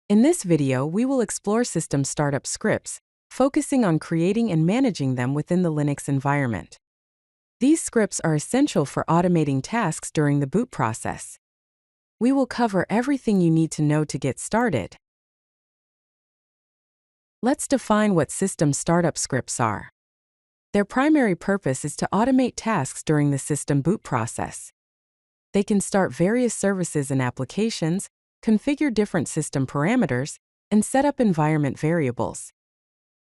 In this video, we will explore system startup scripts, focusing on creating and managing them within the Linux environment. These scripts are essential for automating tasks during the boot process. We will cover everything you need to know to get started. Let's define what system startup scripts are. Their primary purpose is to automate tasks during the system boot process. They can start various services and applications, configure different system parameters, and set up environment variables.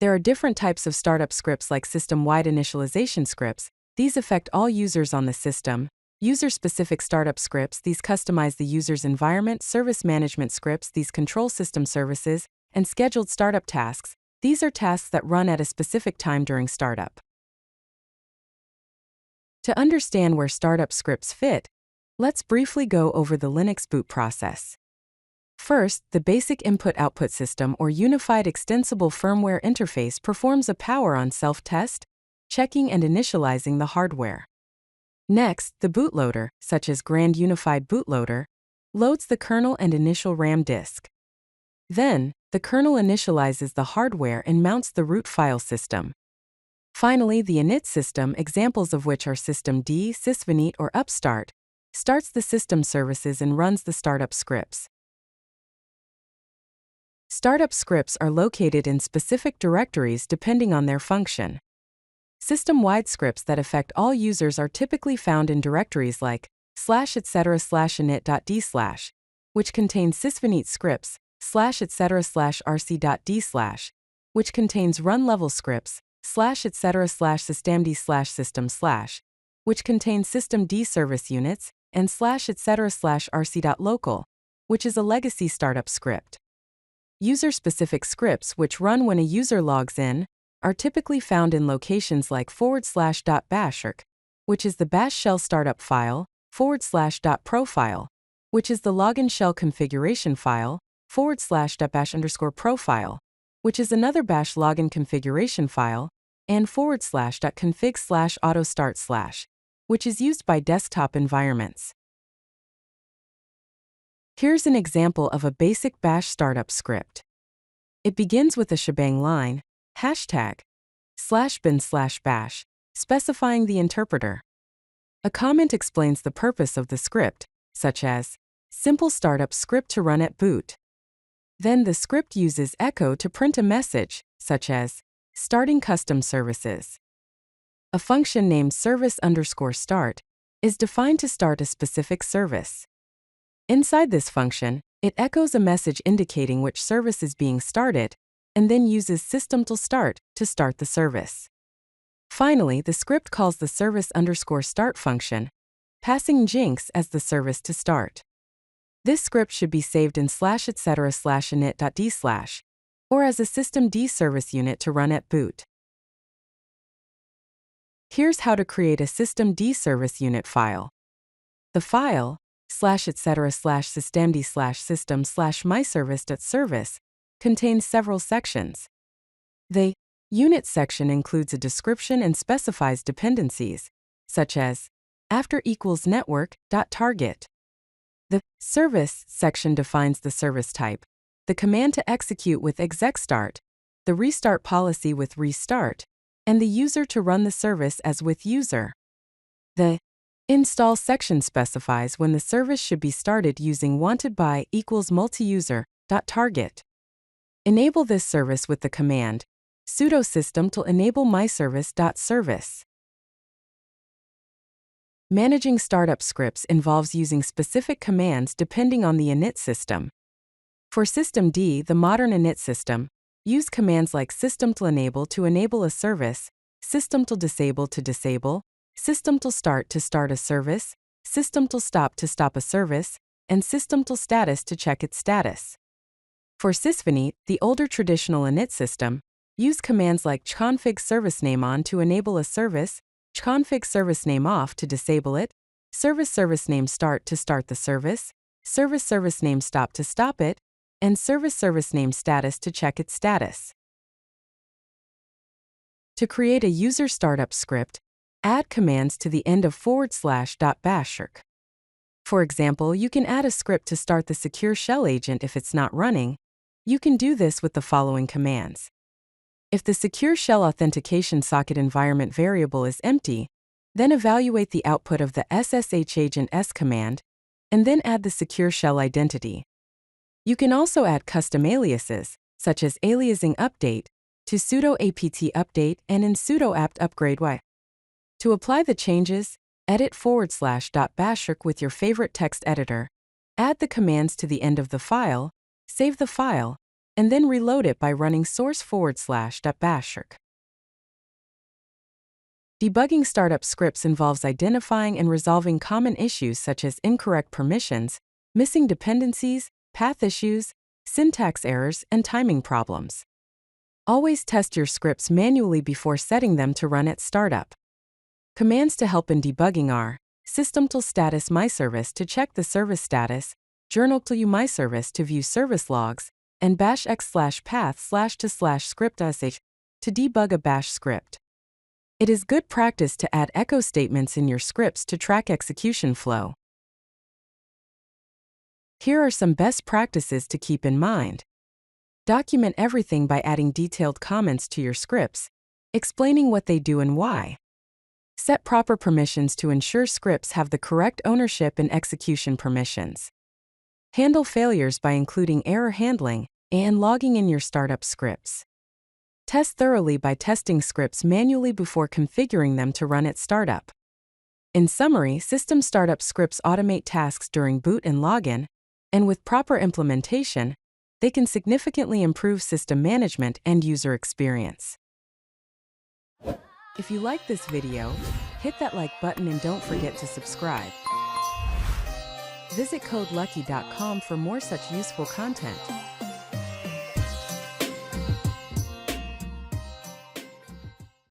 There are different types of startup scripts like system-wide initialization scripts. These affect all users on the system. User-specific startup scripts. These customize the user's environment. Service management scripts. These control system services. And scheduled startup tasks. These are tasks that run at a specific time during startup. To understand where startup scripts fit, let's briefly go over the Linux boot process. First, the basic input-output system or unified extensible firmware interface performs a power-on self-test, checking and initializing the hardware. Next, the bootloader, such as Grand Unified Bootloader, loads the kernel and initial RAM disk. Then, the kernel initializes the hardware and mounts the root file system. Finally, the init system, examples of which are systemd, sysvinit, or upstart, starts the system services and runs the startup scripts. Startup scripts are located in specific directories depending on their function. System-wide scripts that affect all users are typically found in directories like /etc/init.d/, which contains sysvinit scripts, /etc/rc.d/, which contains run-level scripts, /etc/systemd/system/, which contains systemd service units, and /etc/rc.local, which is a legacy startup script. User-specific scripts, which run when a user logs in, are typically found in locations like /.bashrc, which is the bash shell startup file, /.profile, which is the login shell configuration file, /.bash_profile, which is another bash login configuration file, and /.config/autostart/, which is used by desktop environments. Here's an example of a basic bash startup script. It begins with a shebang line, #bin/bash, specifying the interpreter. A comment explains the purpose of the script, such as, simple startup script to run at boot. Then the script uses echo to print a message, such as, starting custom services. A function named service_start is defined to start a specific service. Inside this function, it echoes a message indicating which service is being started, and then uses system_start to start the service. Finally, the script calls the service_start function, passing jinx as the service to start. This script should be saved in /etc/init.d/, or as a systemd service unit to run at boot. Here's how to create a systemd service unit file. The file, /etc/systemd/system/myservice.service, contains several sections. The unit section includes a description and specifies dependencies, such as after equals network.target. The service section defines the service type, the command to execute with execstart, the restart policy with restart, and the user to run the service as with user. The install section specifies when the service should be started using wanted by equals multiuser.target. Enable this service with the command sudo system to enable myservice.service. Managing startup scripts involves using specific commands depending on the init system. For systemd, the modern init system, use commands like system_enable to enable a service, system_disable to disable, system_start to start a service, system_stop to stop a service, and system_status to check its status. For sysvinit, the older traditional init system, use commands like chconfig servicename on to enable a service, chconfig servicename off to disable it, service servicename start to start the service, service servicename stop to stop it, and service servicename status to check its status. To create a user startup script, add commands to the end of /.bashrc. For example, you can add a script to start the secure shell agent if it's not running, You can do this with the following commands. If the secure shell authentication socket environment variable is empty, then evaluate the output of the SSH agent S command, and then add the secure shell identity. You can also add custom aliases, such as aliasing update, to sudo apt update and in sudo apt upgrade y. To apply the changes, edit /.bashirk with your favorite text editor, add the commands to the end of the file, save the file, and then reload it by running source /.bashirk. Debugging startup scripts involves identifying and resolving common issues such as incorrect permissions, missing dependencies, path issues, syntax errors, and timing problems. Always test your scripts manually before setting them to run at startup. Commands to help in debugging are system.status myservice to check the service status, journal.u myservice to view service logs, and bash x/path/to/script.sh to debug a bash script. It is good practice to add echo statements in your scripts to track execution flow. Here are some best practices to keep in mind. Document everything by adding detailed comments to your scripts, explaining what they do and why. Set proper permissions to ensure scripts have the correct ownership and execution permissions. Handle failures by including error handling and logging in your startup scripts. Test thoroughly by testing scripts manually before configuring them to run at startup. In summary, system startup scripts automate tasks during boot and login, and with proper implementation, they can significantly improve system management and user experience. If you like this video, hit that like button and don't forget to subscribe. Visit codelucky.com for more such useful content.